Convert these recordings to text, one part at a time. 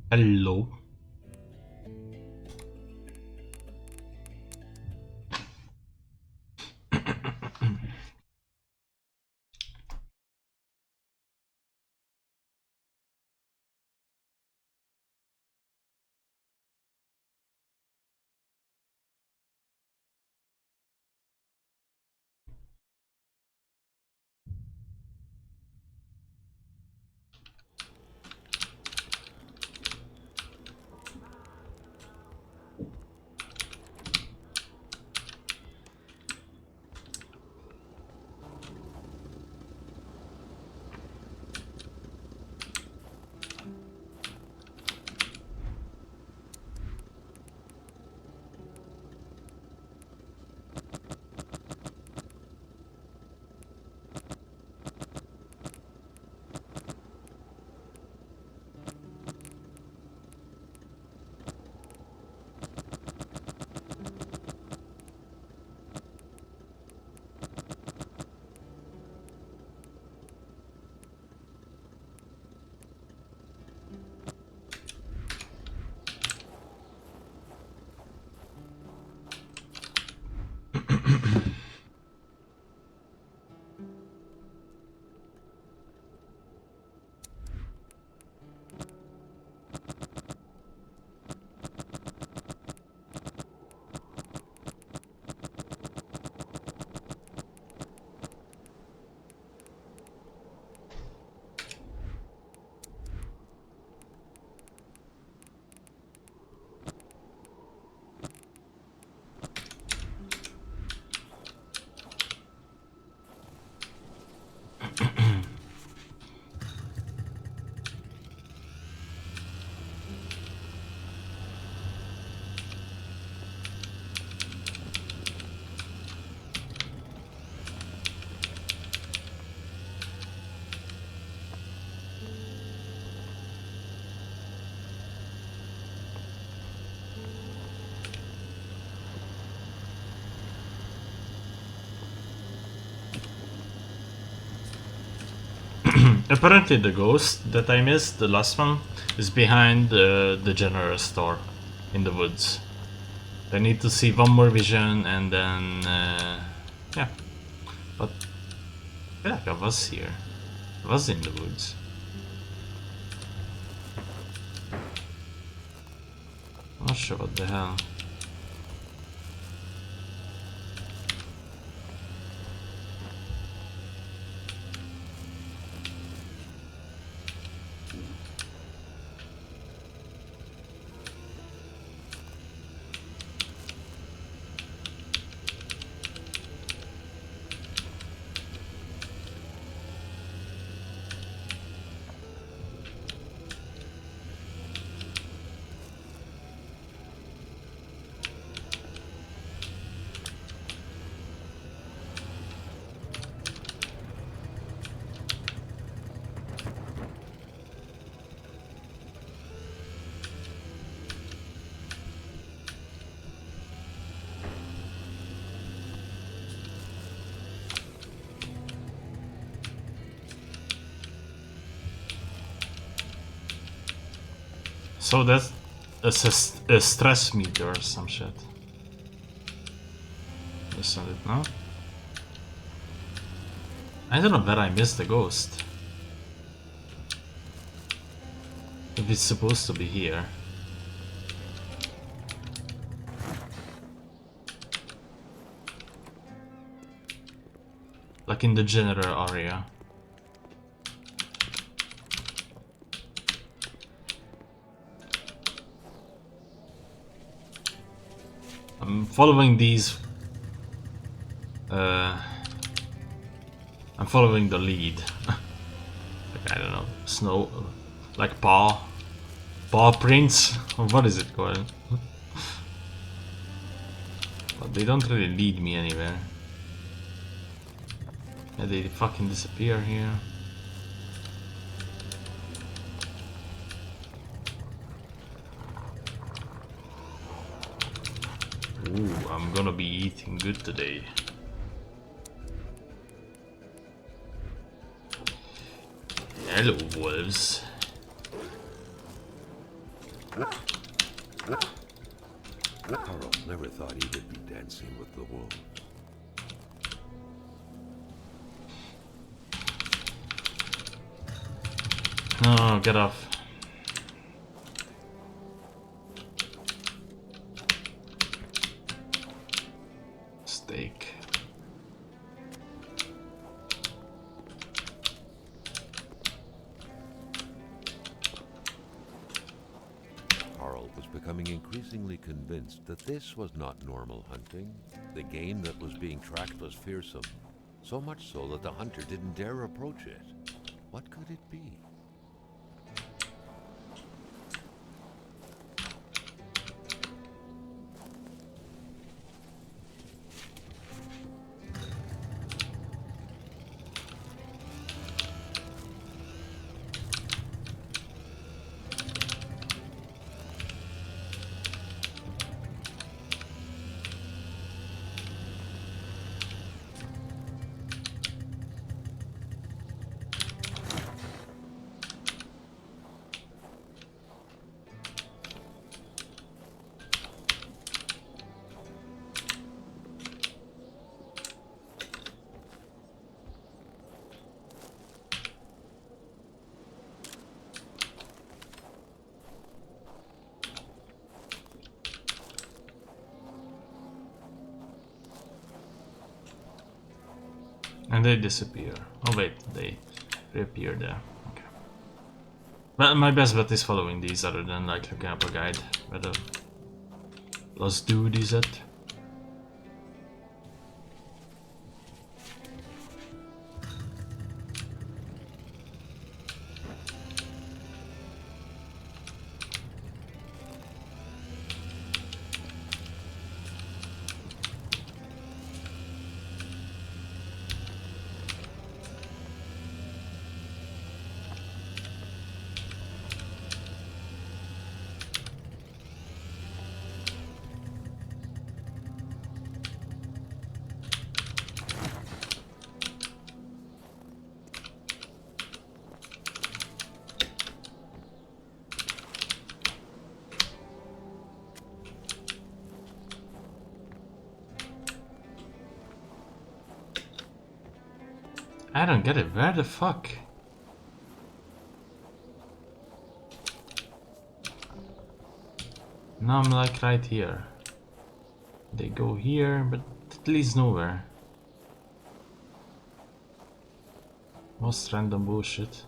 Hello. Apparently the ghost that I missed, the last one, is behind the general store in the woods. I need to see one more vision and then yeah. But I feel like I was here. I was in the woods. I'm not sure what the hell. So that's a stress meter or some shit. That's not it, no? I don't know where I missed the ghost. If it's supposed to be here. Like in the general area. I'm following these. I'm following the lead. Like, I don't know, snow, like paw prints, or what is it called? But they don't really lead me anywhere. Yeah, they fucking disappear here. Ooh, I'm gonna be eating good today. Hello, wolves. Carl never thought he would be dancing with the wolves. No, get off. Steak. Carl was becoming increasingly convinced that this was not normal hunting. The game that was being tracked was fearsome, so much so that the hunter didn't dare approach it. What could it be? And they disappear. Oh wait, they reappear there. Okay. Well, my best bet is following these other than like looking up a guide. Where the lost dude is at. I don't get it. Where the fuck? Now I'm like right here. They go here, but it leads nowhere. Most random bullshit.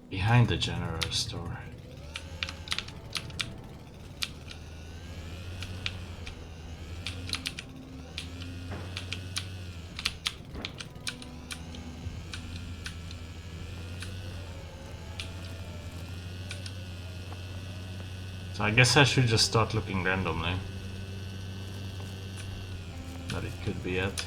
Behind the general store. So I guess I should just start looking randomly. But it could be it.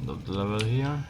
End of the level here.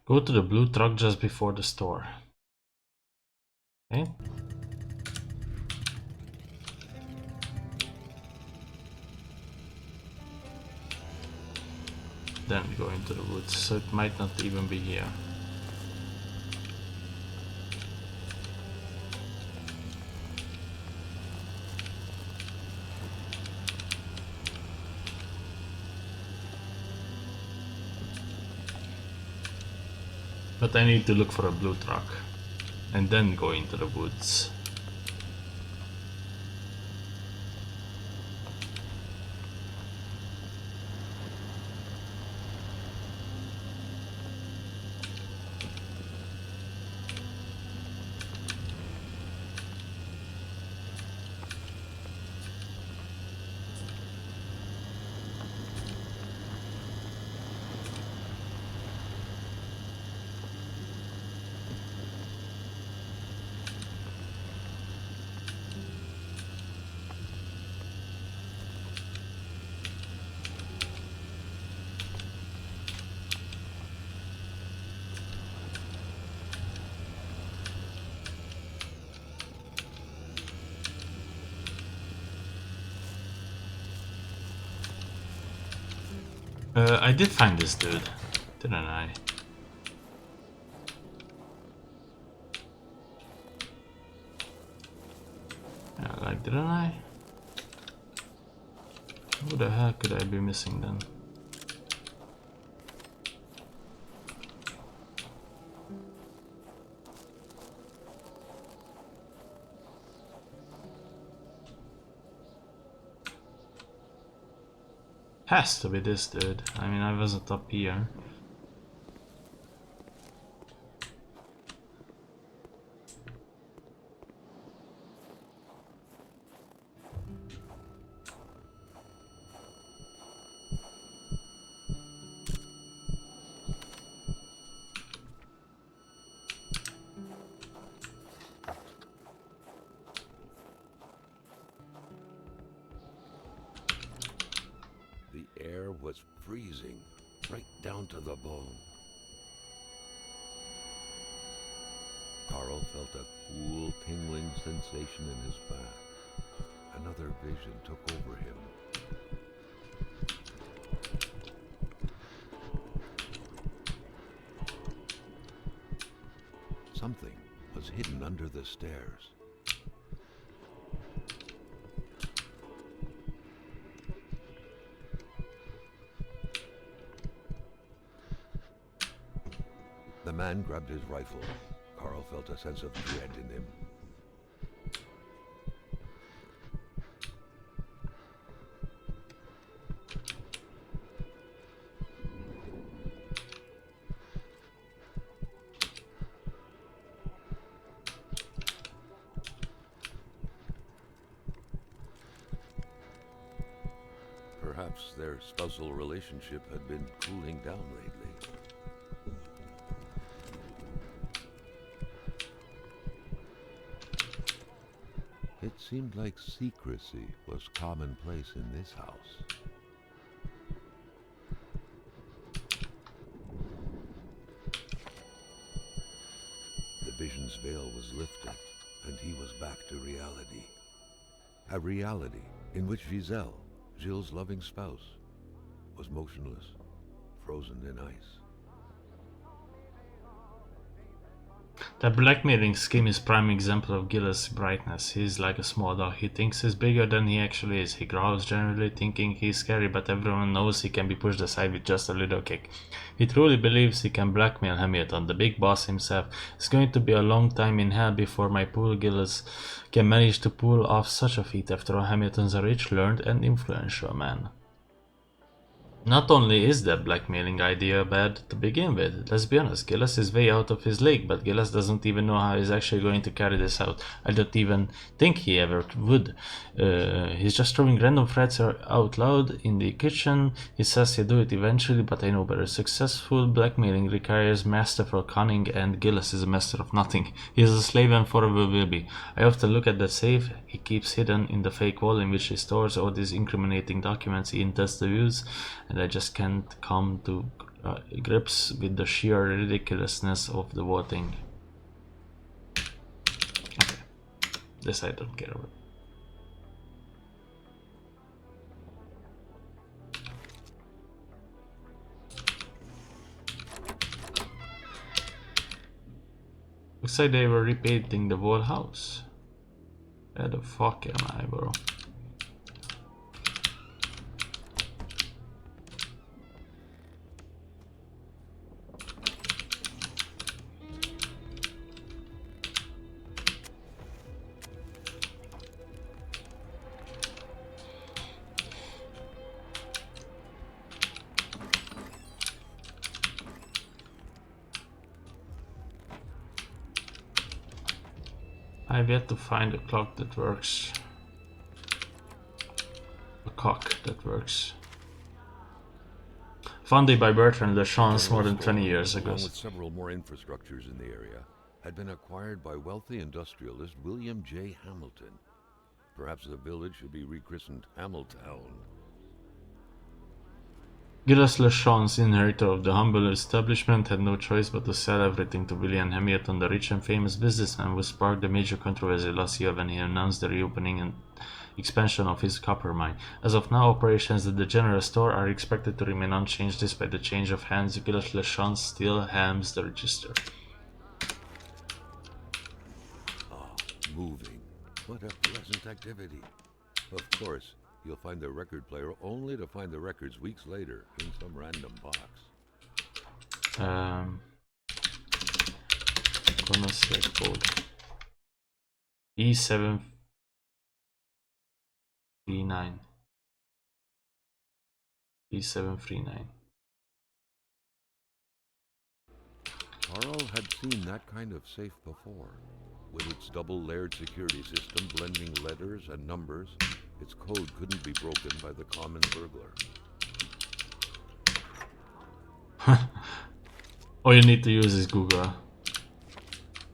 Go to the blue truck just before the store. Okay. Then go into the woods, so it might not even be here. But I need to look for a blue truck and then go into the woods. I did find this dude, didn't I? Yeah, like, didn't I? Who the heck could I be missing then? Has to be this dude. I mean, I wasn't up here. The air was freezing, right down to the bone. Carl felt a cool, tingling sensation in his back. Another vision took over him. Something was hidden under the stairs. The man grabbed his rifle. Carl felt a sense of dread in him. Perhaps their spousal relationship had been cooling down lately. It seemed like secrecy was commonplace in this house. The vision's veil was lifted, and he was back to reality. A reality in which Giselle, Gilles' loving spouse, was motionless, frozen in ice. The blackmailing scheme is prime example of Gilles' brightness. He's like a small dog. He thinks he's bigger than he actually is. He growls generally thinking he's scary, but everyone knows he can be pushed aside with just a little kick. He truly believes he can blackmail Hamilton, the big boss himself. It's going to be a long time in hell before my poor Gilles can manage to pull off such a feat. After all, Hamilton's a rich, learned and influential man. Not only is that blackmailing idea bad to begin with, let's be honest, Gilles is way out of his league, but Gilles doesn't even know how he's actually going to carry this out. I don't even think he ever would. He's just throwing random threats out loud in the kitchen. He says he'll do it eventually, but I know better. Successful blackmailing requires masterful cunning, and Gilles is a master of nothing. He is a slave and forever will be. I often look at that safe he keeps hidden in the fake wall in which he stores all these incriminating documents he intends to use, and I just can't come to grips with the sheer ridiculousness of the voting. Okay. This I don't care about. Looks like they were repainting the whole house. Where the fuck am I, bro? I've yet to find a clock that works. A cock that works. Founded by Bertrand Lachance more than 20 years ago. Along with several more infrastructures in the area, had been acquired by wealthy industrialist William J. Hamilton. Perhaps the village should be rechristened Hamiltown. Gilles Lachance, inheritor of the humble establishment, had no choice but to sell everything to William Hamilton, the rich and famous businessman who sparked the major controversy last year when he announced the reopening and expansion of his copper mine. As of now, operations at the general store are expected to remain unchanged despite the change of hands. Gilles Lachance still helms the register. Ah, moving. What a pleasant activity. Of course, you'll find the record player only to find the records weeks later in some random box. Kona select code E739. E739. Carl had seen that kind of safe before. With its double-layered security system blending letters and numbers, its code couldn't be broken by the common burglar. All you need to use is Google.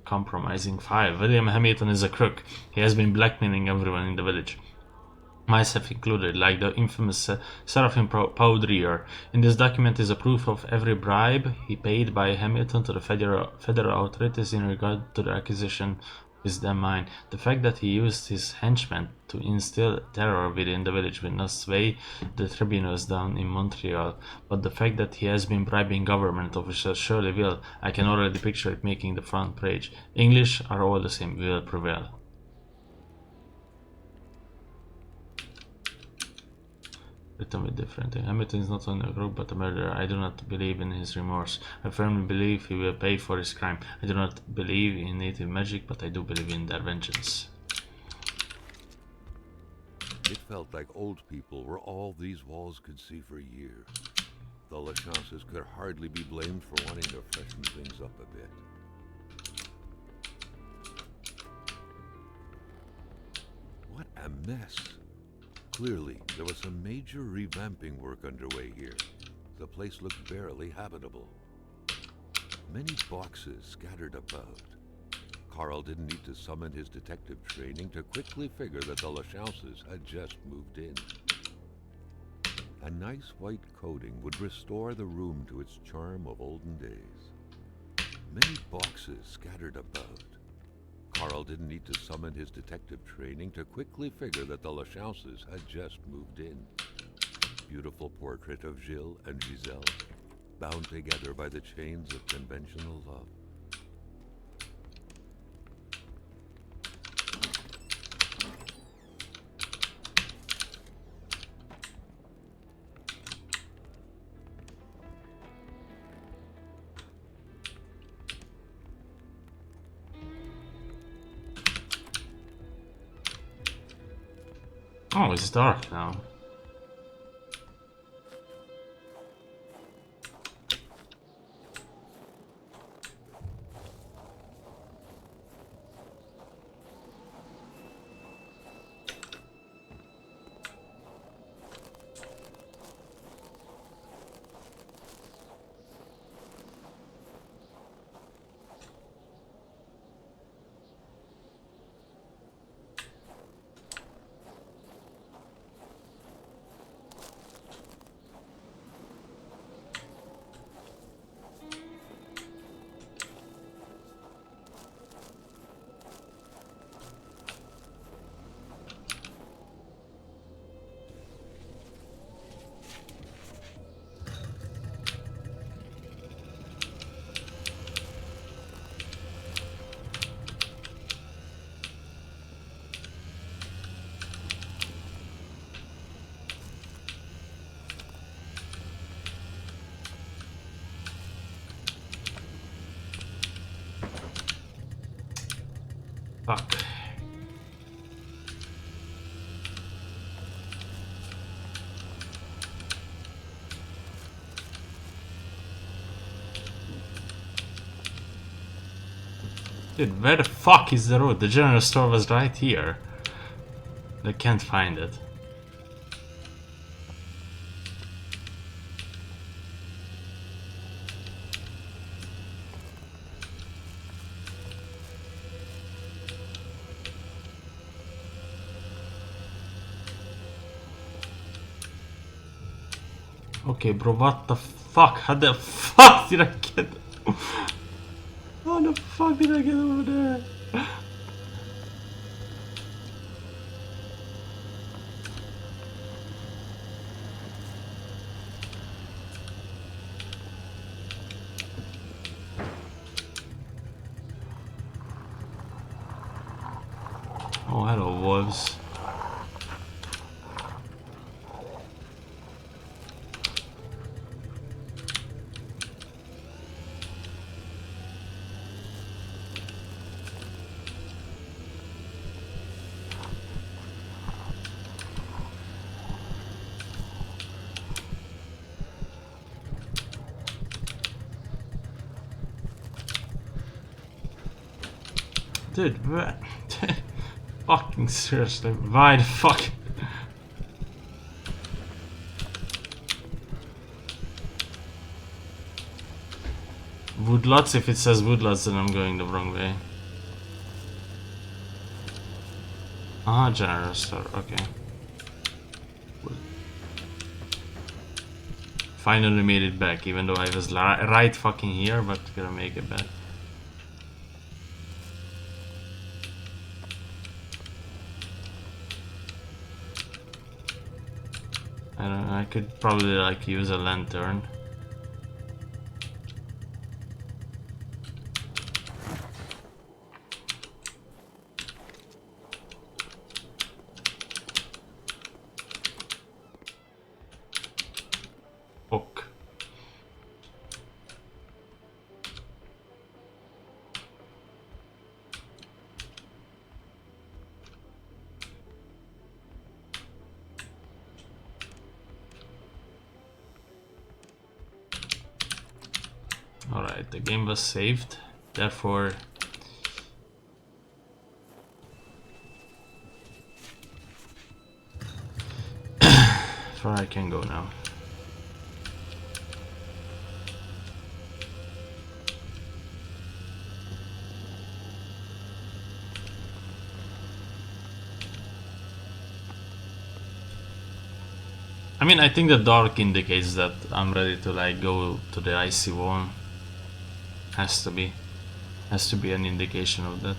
Compromising file. William Hamilton is a crook. He has been blackmailing everyone in the village, myself included, like the infamous Seraphim Powdrier. In this document is a proof of every bribe he paid by Hamilton to the federal authorities in regard to the acquisition of his damn mine. The fact that he used his henchmen to instill terror within the village will not sway the tribunals down in Montreal, but the fact that he has been bribing government officials surely will. I can already picture it making the front page. English are all the same, will prevail. Written with different. Hamilton is not only a crook but a murderer. I do not believe in his remorse. I firmly believe he will pay for his crime. I do not believe in native magic, but I do believe in their vengeance. It felt like old people were all these walls could see for years. The Lachances could hardly be blamed for wanting to freshen things up a bit. What a mess. Clearly, there was some major revamping work underway here. The place looked barely habitable. Many boxes scattered about. Carl didn't need to summon his detective training to quickly figure that the Lachances had just moved in. A nice white coating would restore the room to its charm of olden days. Many boxes scattered about. Carl didn't need to summon his detective training to quickly figure that the Lachances had just moved in. Beautiful portrait of Gilles and Giselle, bound together by the chains of conventional love. Oh, it's dark now. Dude, where the fuck is the road? The general store was right here. I can't find it. Okay, bro, what the fuck? How the fuck did I get... How the fuck did I get over there? Oh, hello, wolves. Dude, what? Fucking seriously, why the fuck? Woodlots? If it says woodlots, then I'm going the wrong way. Ah, general store, okay. Finally made it back, even though I was right fucking here, but gonna make it back. I don't know, I could probably like use a lantern. Hook. Alright, the game was saved, therefore I can go now. I mean, I think the dark indicates that I'm ready to like go to the icy wall. Has to be an indication of that.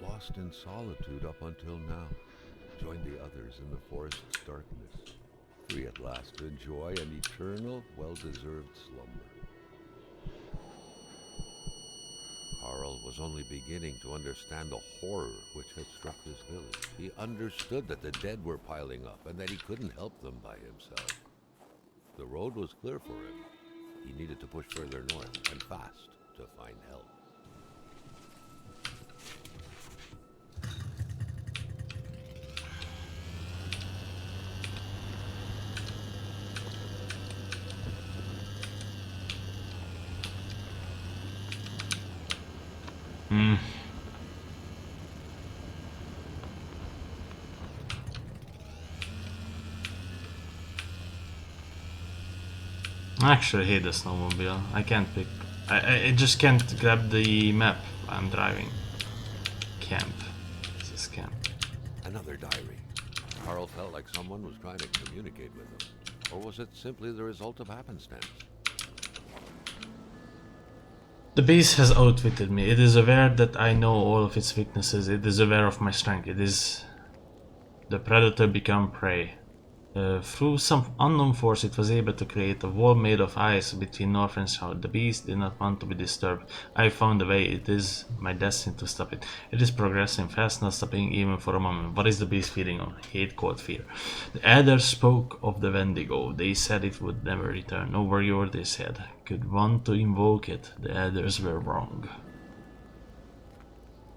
Lost in solitude up until now, joined the others in the forest's darkness, free at last to enjoy an eternal, well-deserved slumber. Carl was only beginning to understand the horror which had struck this village. He understood that the dead were piling up and that he couldn't help them by himself. The road was clear for him. He needed to push further north and fast to find help. I actually hate the snowmobile. I can't pick. I just can't grab the map. I'm driving. Camp. This is camp. Another diary. Carl felt like someone was trying to communicate with him. Or was it simply the result of happenstance? The beast has outwitted me. It is aware that I know all of its weaknesses. It is aware of my strength. It is the predator become prey. Through some unknown force, it was able to create a wall made of ice between north and south. The beast did not want to be disturbed. I found a way. It is my destiny to stop it. It is progressing fast, not stopping even for a moment. What is the beast feeding on? Hate, cold fear. The elders spoke of the Wendigo. They said it would never return. No warrior, they said, could want to invoke it. The elders were wrong.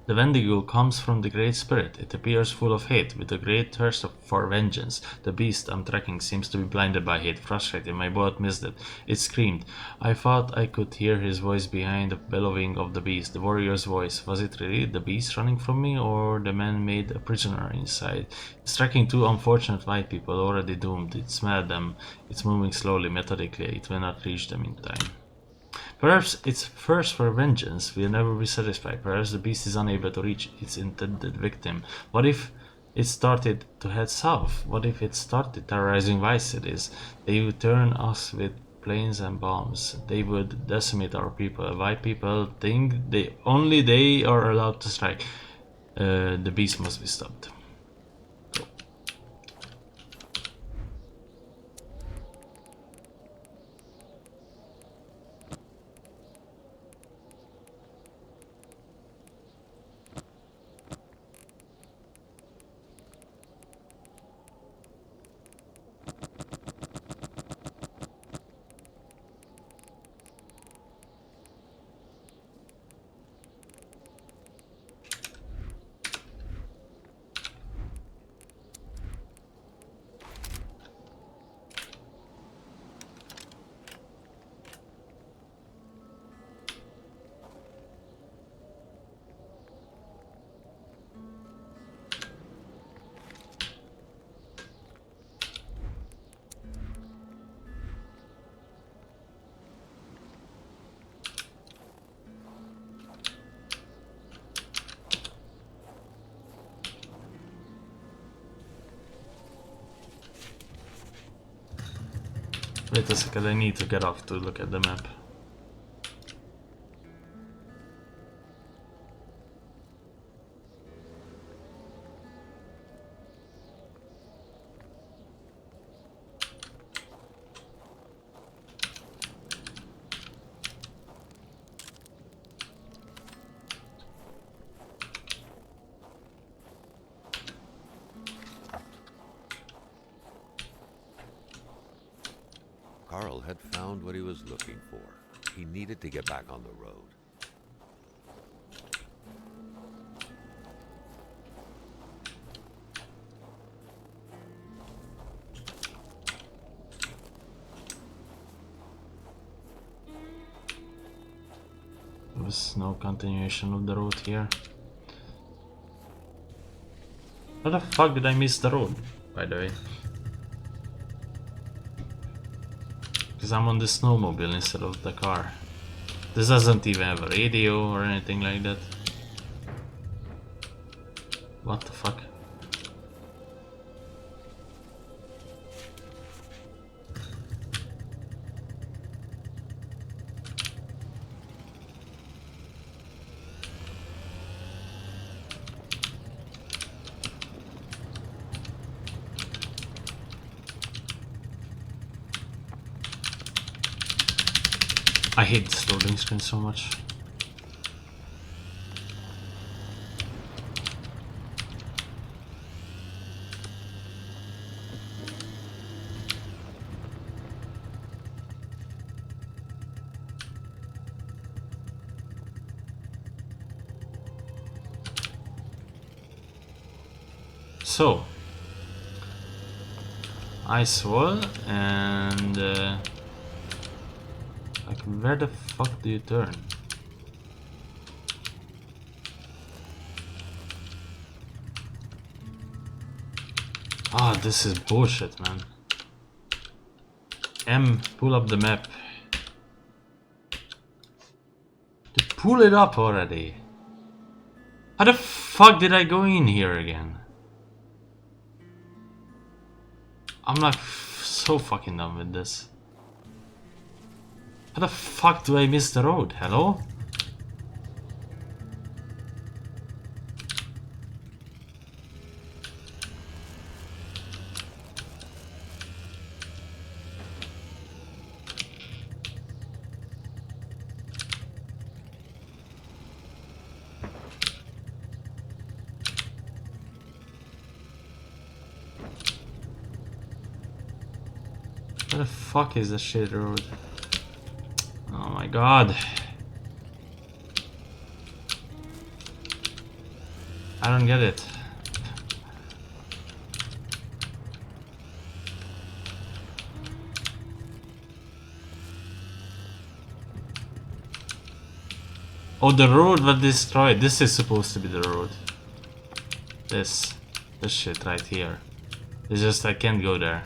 The Wendigo comes from the Great Spirit. It appears full of hate, with a great thirst for vengeance. The beast I'm tracking seems to be blinded by hate. Frustrated, my boat missed it. It screamed. I thought I could hear his voice behind the bellowing of the beast. The warrior's voice. Was it really the beast running from me, or the man made a prisoner inside? It's tracking two unfortunate white people, already doomed. It smelled them. It's moving slowly, methodically. It will not reach them in time. Perhaps its thirst for vengeance will never be satisfied. Perhaps the beast is unable to reach its intended victim. What if it started to head south? What if it started terrorizing white cities? They would turn us with planes and bombs. They would decimate our people. White people think they are allowed to strike. The beast must be stopped. Wait a second, I need to get off to look at the map. Carl had found what he was looking for. He needed to get back on the road. There was no continuation of the road here. How the fuck did I miss the road, by the way? Because I'm on the snowmobile instead of the car. This doesn't even have a radio or anything like that. What the fuck? I hate this loading screen so much. So, ice wall and like where the fuck do you turn? Ah, this is bullshit, man. Pull up the map. Pull it up already. How the fuck did I go in here again? I'm like so fucking done with this. How the fuck do I miss the road? Hello? Where the fuck is the shit road? Oh my god. I don't get it. Oh, the road was destroyed. This is supposed to be the road. This shit right here. It's just I can't go there.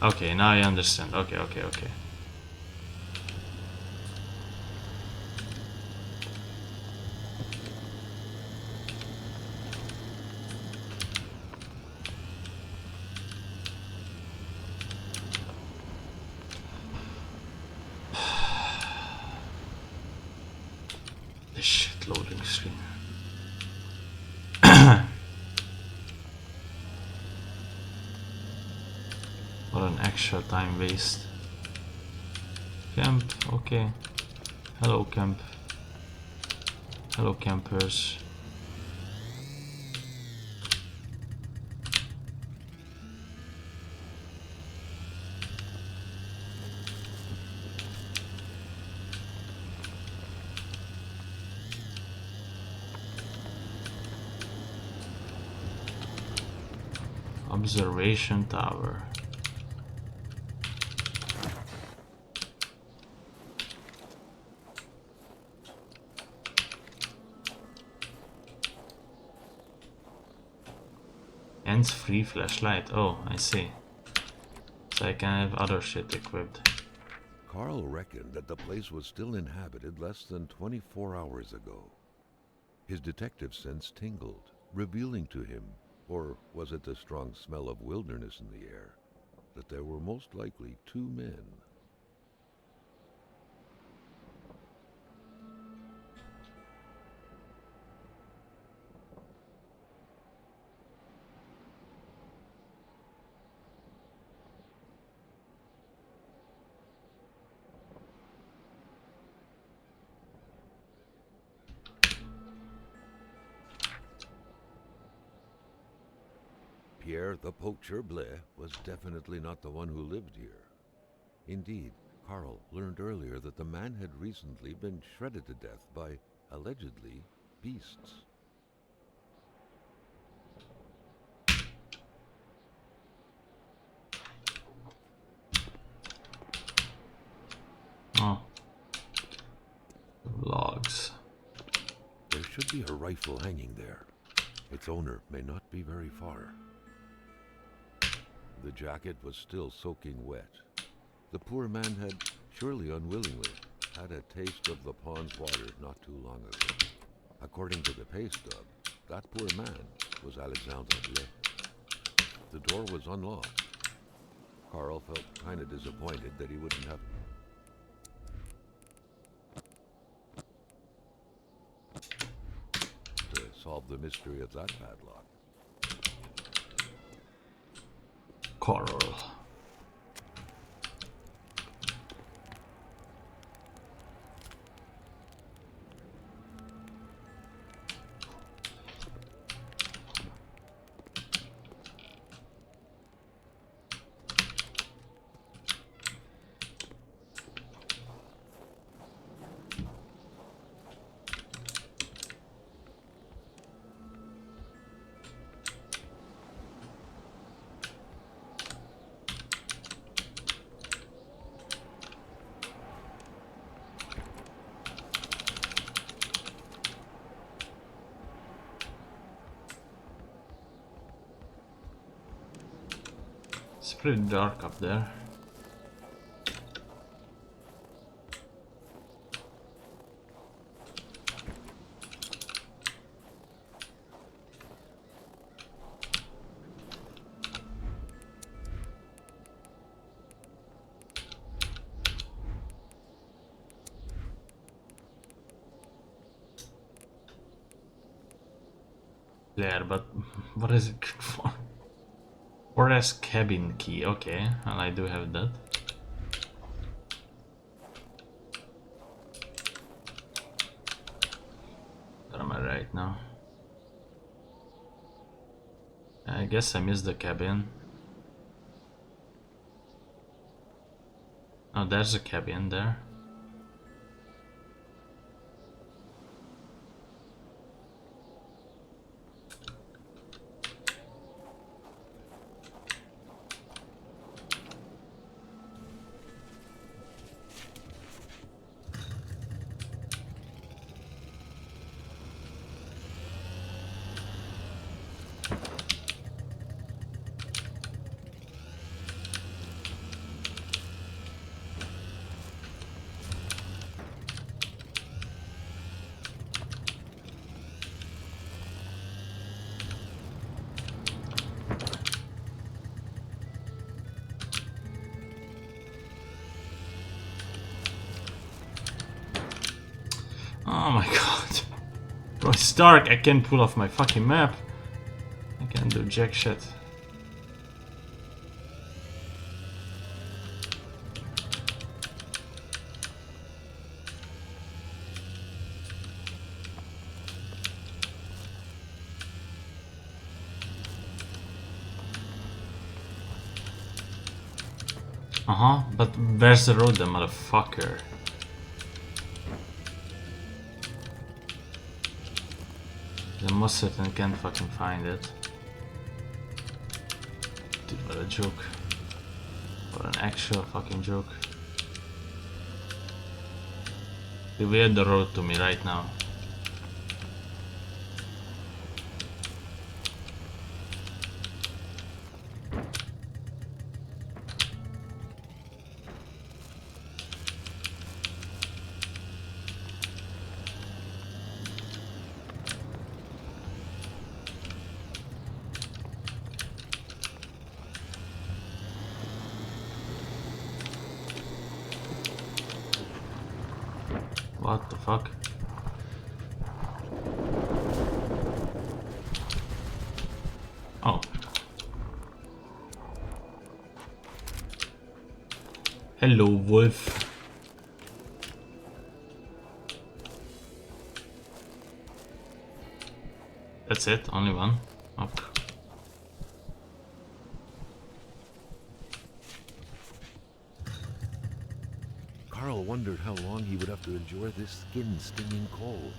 Okay, now I understand. Okay. This shit loading screen. What an actual time waste. Camp, okay. Hello camp. Hello campers. Observation tower. Hands-free flashlight. Oh, I see. So I can have other shit equipped. Carl reckoned that the place was still inhabited less than 24 hours ago. His detective sense tingled, revealing to him, or was it the strong smell of wilderness in the air, that there were most likely 2 men. Pierre the Poacher Blais was definitely not the one who lived here. Indeed, Carl learned earlier that the man had recently been shredded to death by, allegedly, beasts. Oh. Logs. There should be a rifle hanging there. Its owner may not be very far. The jacket was still soaking wet. The poor man had, surely unwillingly, had a taste of the pond's water not too long ago. According to the pay stub, that poor man was Alexandre Blais. The door was unlocked. Carl felt kind of disappointed that he wouldn't have to solve the mystery of that padlock. Coral. It's pretty dark up there. player, but what is it good for? Forest cabin key, okay, and I do have that. Where am I right now? I guess I missed the cabin. Oh, there's a cabin there. Oh my god. Bro, it's dark. I can't pull off my fucking map. I can't do jack shit. But where's the road, then, motherfucker? I most certainly can't fucking find it. Dude, what a joke. What an actual fucking joke. They weird the road to me right now. What the fuck? Oh. Hello, wolf. That's it? Only one? Okay. Carl wondered how long he would have to endure this skin-stinging cold.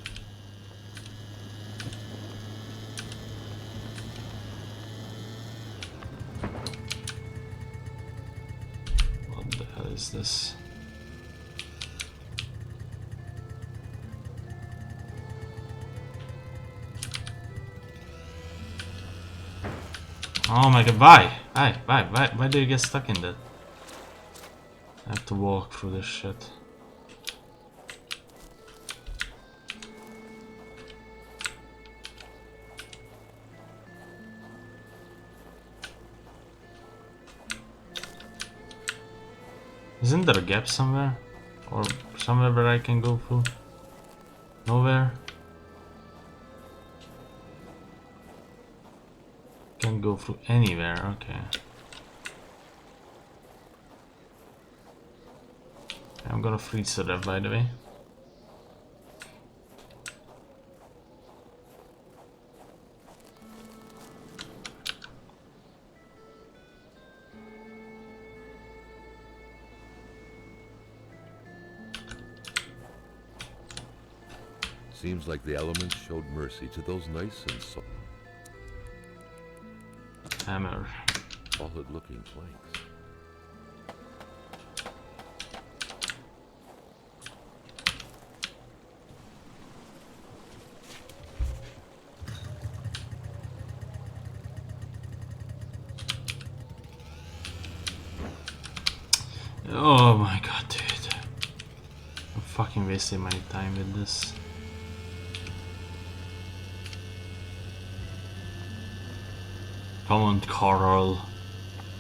What the hell is this? Oh my god, why? Why do you get stuck in that? I have to walk through this shit. Isn't there a gap somewhere? Or somewhere where I can go through? Nowhere? Can't go through anywhere, okay. I'm gonna freeze to that, by the way. Seems like the elements showed mercy to those nice and Hammer. solid-looking planks. Oh my god, dude. I'm fucking wasting my time with this. Come on, Carl.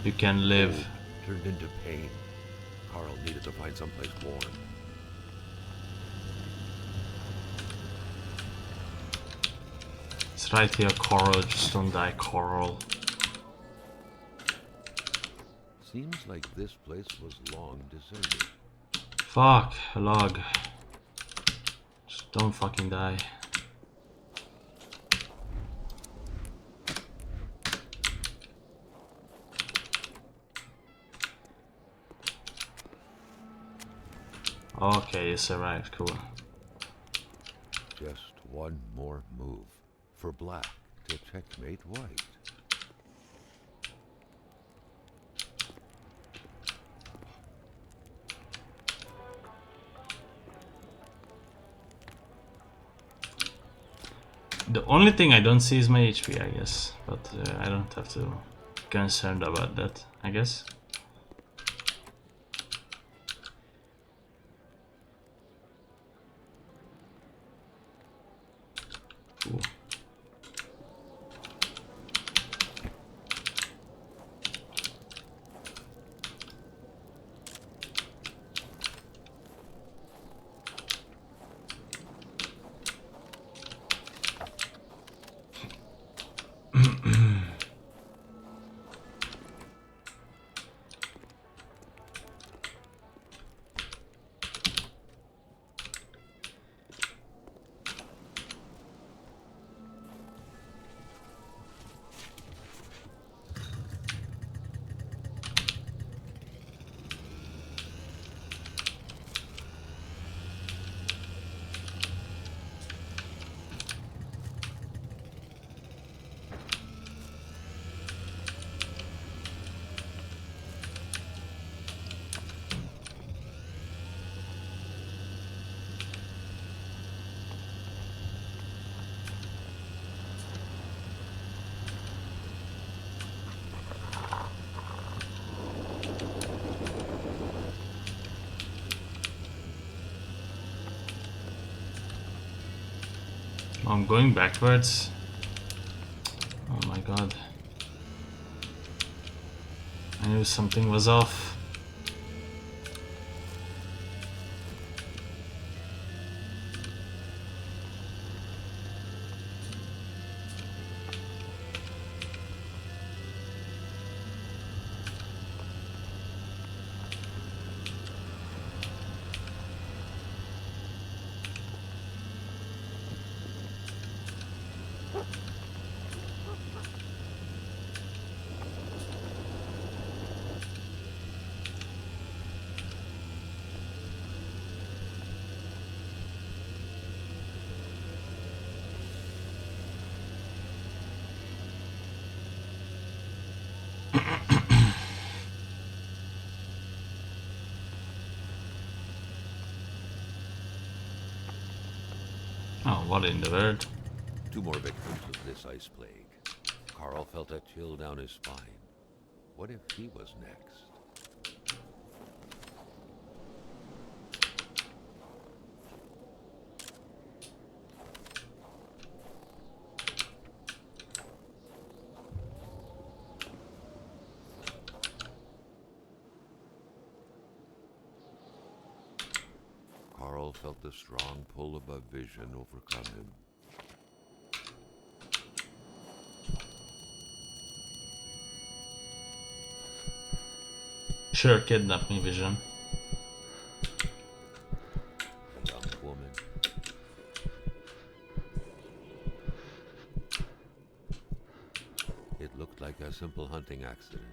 You can live. Turned into pain. Carl needed to find someplace warm. It's It's right here, Coral. Just don't die, Coral. Seems like this place was long deserted. Fuck, a log. Just don't fucking die. Okay, you survived, cool. Just one more move for black to checkmate white. The only thing I don't see is my HP, I guess. But I don't have to be concerned about that, I guess. Cool. I'm going backwards. Oh my god. I knew something was off. Oh, what in the world? 2 more victims of this ice plague. Carl felt a chill down his spine. What if he was next? Carl felt the strong pull of a vision overcome him. Sure, kidnap me, Vision. A young woman. It looked like a simple hunting accident.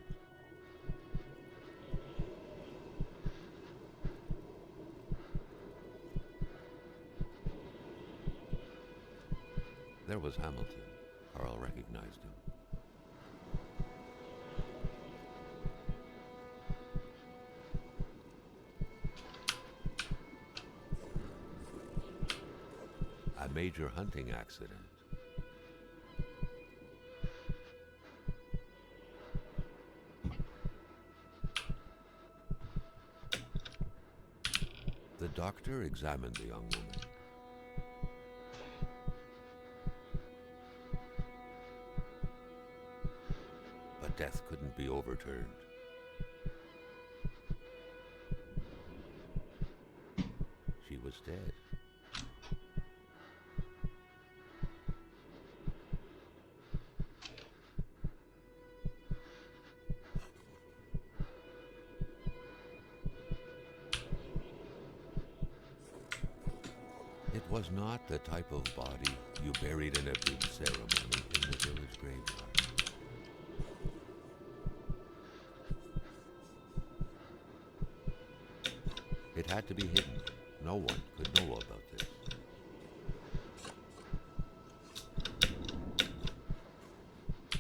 There was Hamilton. Carl recognized him. A major hunting accident. The doctor examined the young woman. But death couldn't be overturned. She was dead. It was not the type of body you buried in a big ceremony in the village graveyard. It had to be hidden. No one could know about this.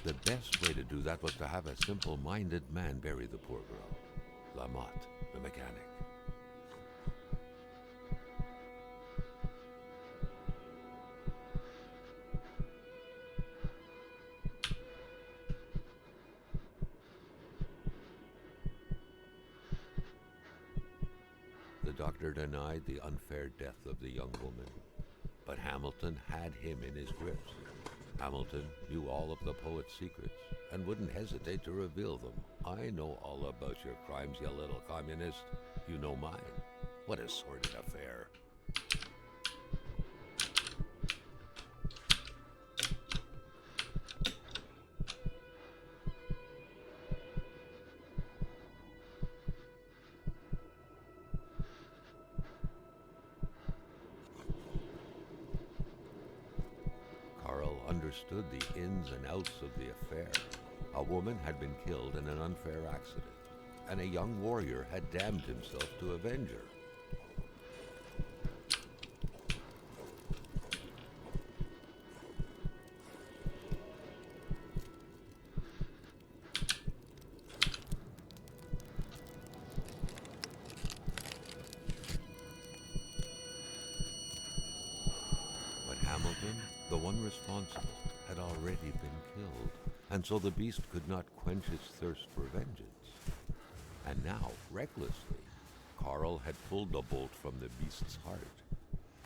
The best way to do that was to have a simple-minded man bury the poor girl. Lamotte, the mechanic. The doctor denied the unfair death of the young woman, but Hamilton had him in his grips. Hamilton knew all of the poet's secrets and wouldn't hesitate to reveal them. I know all about your crimes, you little communist. You know mine. What a sordid affair. Carl understood the ins and outs of the affair. A woman had been killed in an unfair accident, and a young warrior had damned himself to avenge her. But Hamilton, the one responsible, had already been killed, and so the beast could not quench its thirst for vengeance. And now, recklessly, Carl had pulled the bolt from the beast's heart.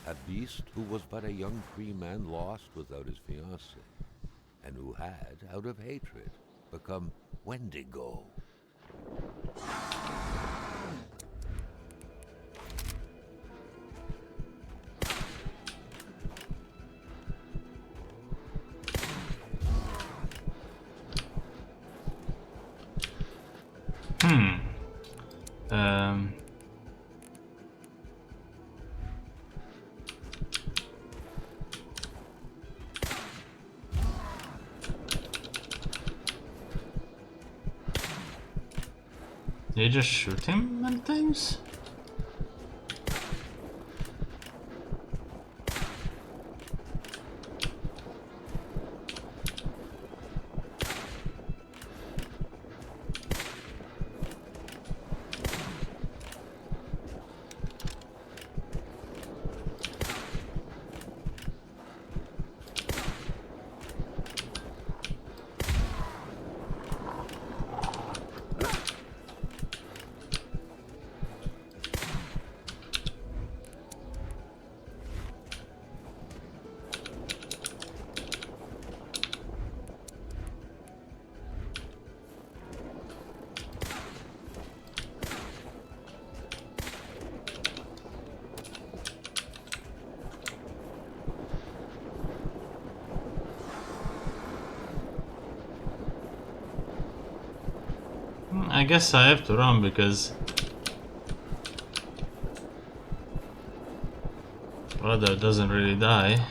A beast who was but a young free man lost without his fiancée, and who had, out of hatred, become Wendigo. Um. Did you just shoot him many times? I guess I have to run because brother doesn't really die.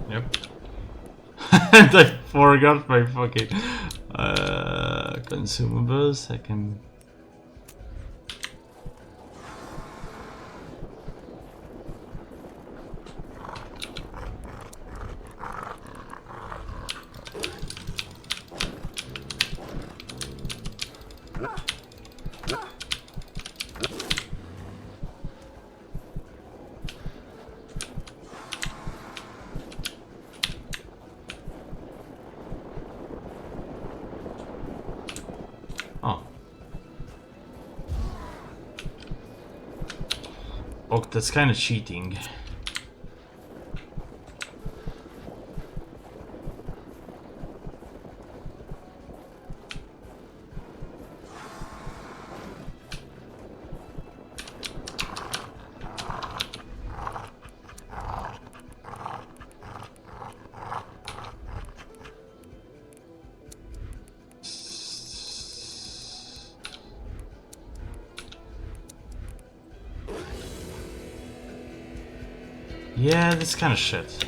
Yep. And I forgot my fucking consumables. I can. Oh. Oh, that's kind of cheating. Yeah, this kind of shit.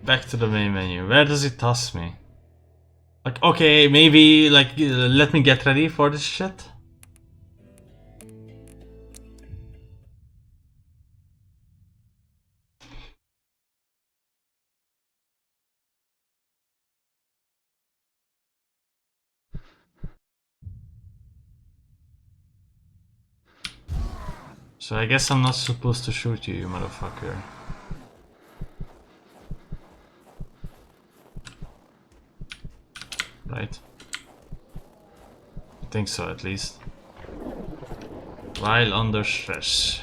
Back to the main menu. Where does it toss me? Like, okay, maybe, like, let me get ready for this shit? So I guess I'm not supposed to shoot you, you motherfucker. Right? I think so, at least. While under stress.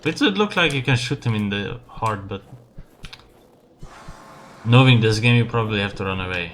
It would look like you can shoot him in the heart, but knowing this game, you probably have to run away.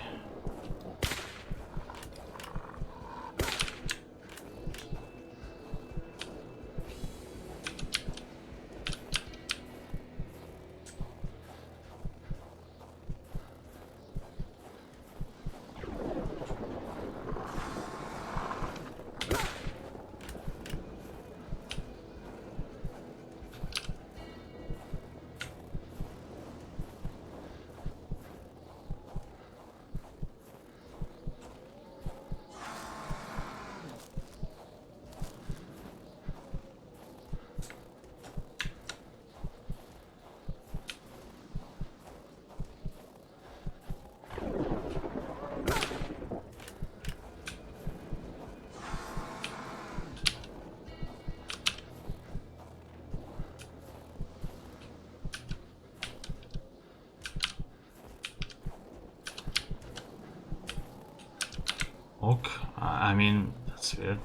Okay, I mean, that's weird.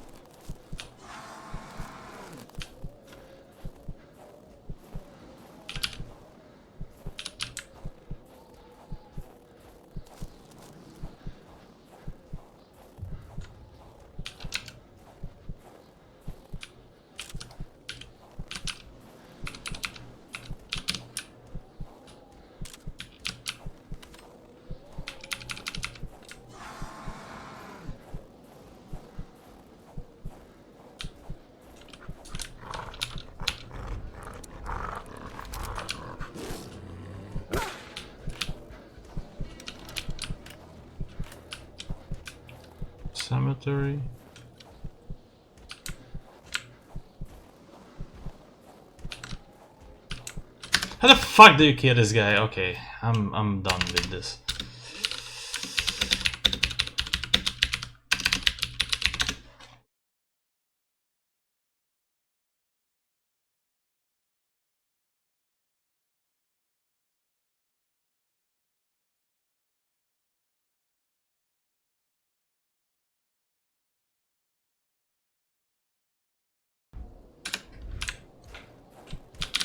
Cemetery. How the fuck do you kill this guy? Okay, I'm done with this.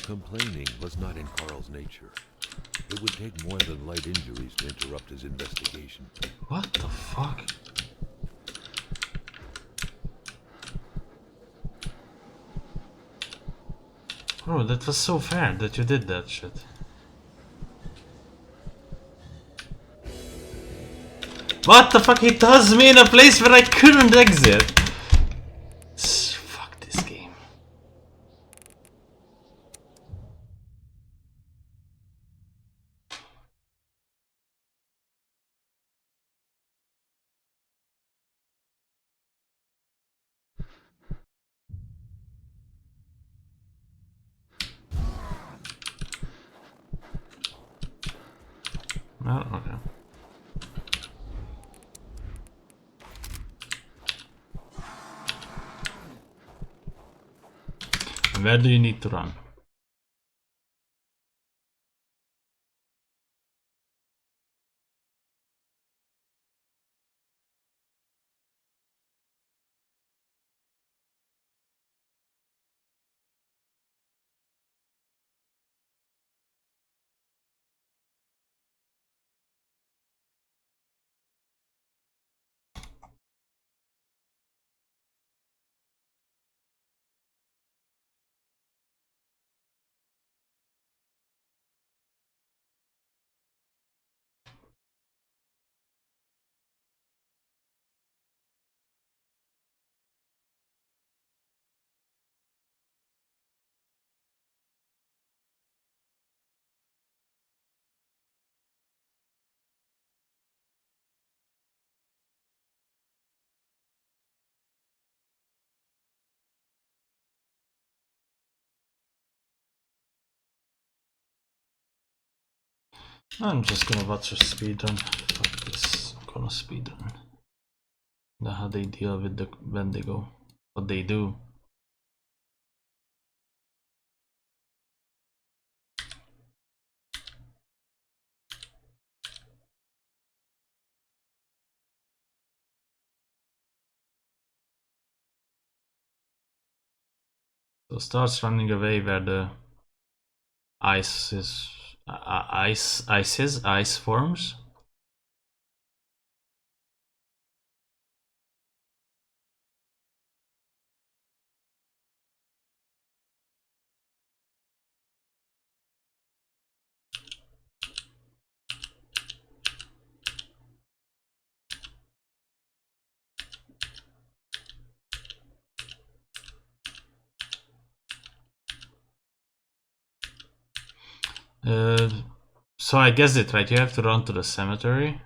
Complaining was not in Carl's nature. It would take more than light injuries to interrupt his investigation. What the fuck? Bro, that was so fair that you did that shit. What the fuck? He does me in a place where I couldn't exit. Fuck this game. No, okay. And where do you need to run? I'm just gonna watch a speedrun. Fuck this. I'm gonna speedrun. Know how they deal with the Wendigo. What they do. So starts running away where the ice is ice forms. So I guessed it right. You have to run to the cemetery.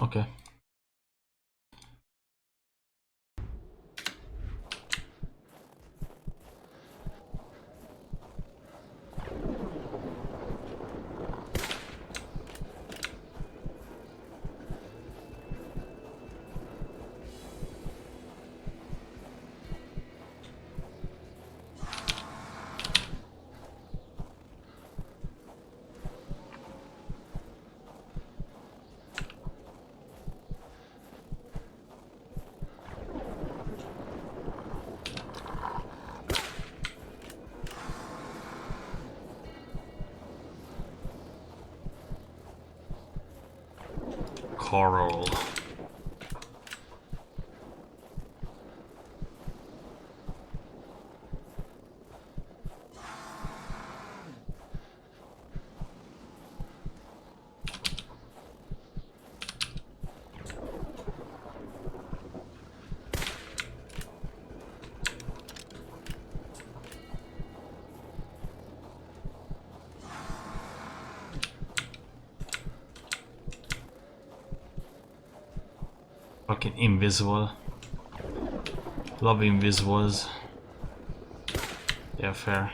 Okay. Coral. Fucking invisible. Love invisibles. Yeah, fair.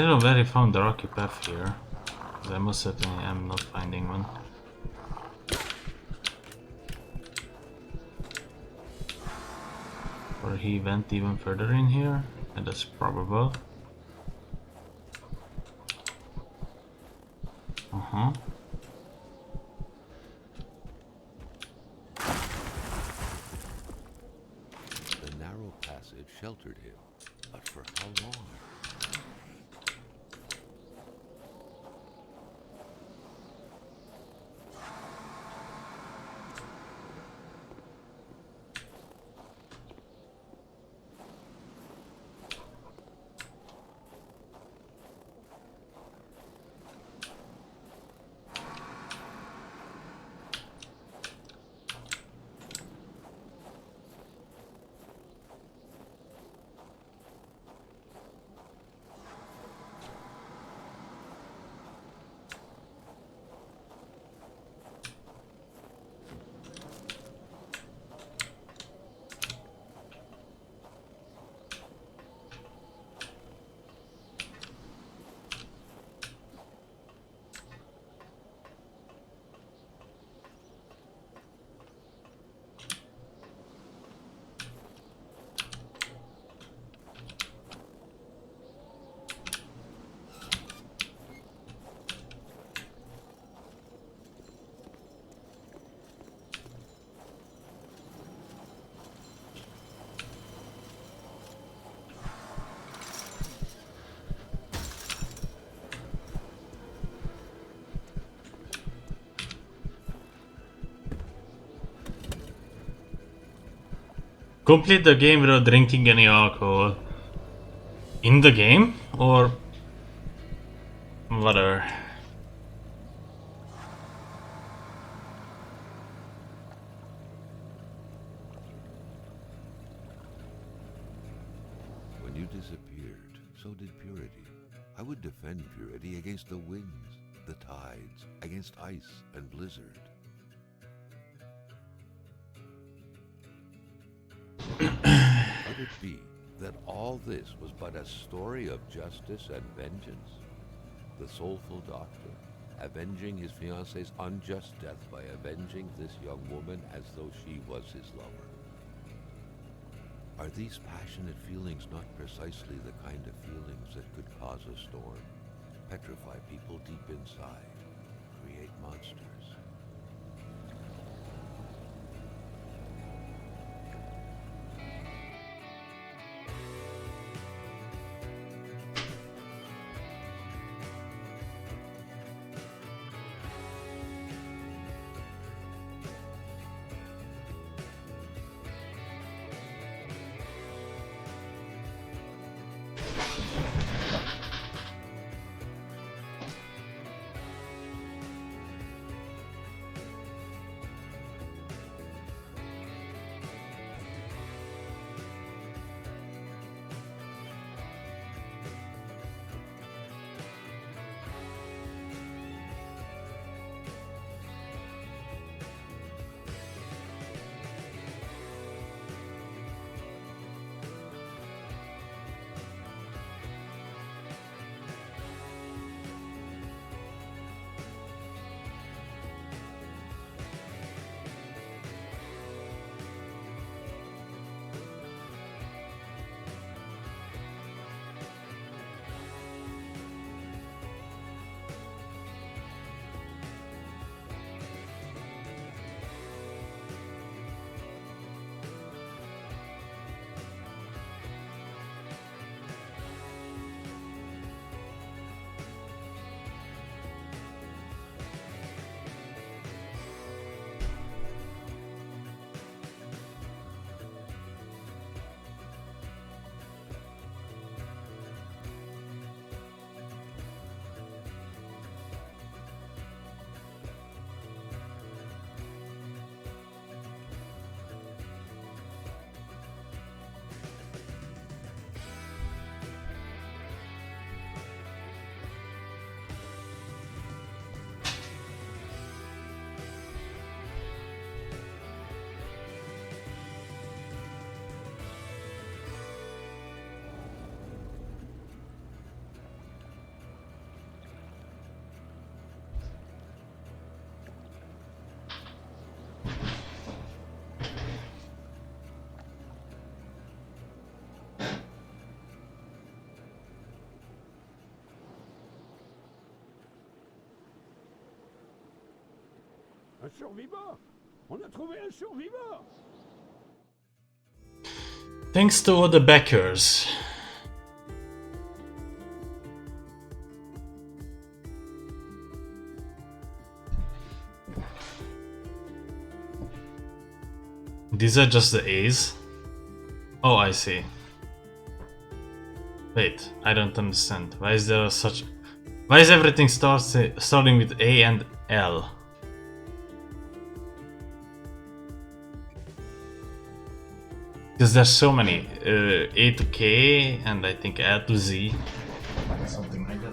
don't know where he found the rocky path here. 'Cause I most certainly am not finding one. Or he went even further in here, and that's probable. Uh-huh. The narrow passage sheltered him, but for how long? Complete the game without drinking any alcohol. In the game? Or whatever. When you disappeared, so did purity. I would defend purity against the winds, the tides, against ice and blizzard. Could it be that all this was but a story of justice and vengeance? The soulful doctor, avenging his fiancée's unjust death by avenging this young woman as though she was his lover. Are these passionate feelings not precisely the kind of feelings that could cause a storm, petrify people deep inside, create monsters? Un survivant. On a trouvé un survivant. Thanks to all the backers. These are just the A's? Oh, I see. Wait, I don't understand. Why is there such... Why is everything starting with A and L? Because there's so many. A to K and I think L to Z. Something like that.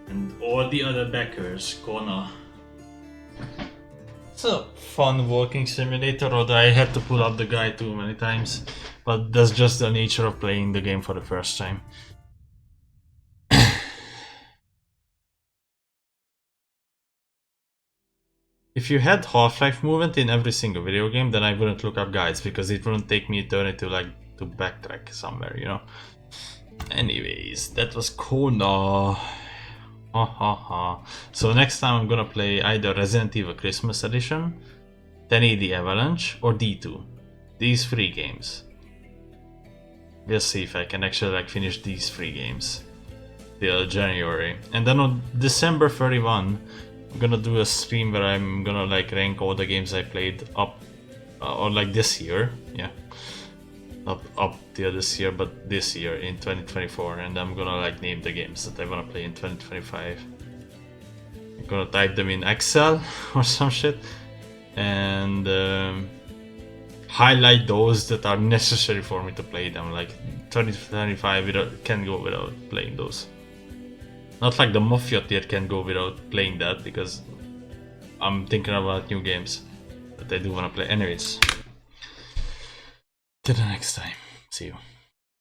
And all the other backers, Kona. It's a fun walking simulator, although I had to pull up the guide too many times. But that's just the nature of playing the game for the first time. If you had Half-Life movement in every single video game, then I wouldn't look up guides, because it wouldn't take me eternity to backtrack somewhere, you know? Anyways, that was Kona. Ha ha ha. So next time I'm gonna play either Resident Evil Christmas Edition, 1080 Avalanche, or D2. These 3 games. We'll see if I can actually finish these 3 games till January. And then on December 31, I'm gonna do a stream where I'm gonna rank all the games I played up, or this year, yeah. Up till this year, but this year in 2024, and I'm gonna name the games that I wanna play in 2025. I'm gonna type them in Excel or some shit, and highlight those that are necessary for me to play them. 2025 can go without playing those. Not like the Mafia tier can go without playing that, because I'm thinking about new games that I do wanna play. Anyways. Till the next time. See you.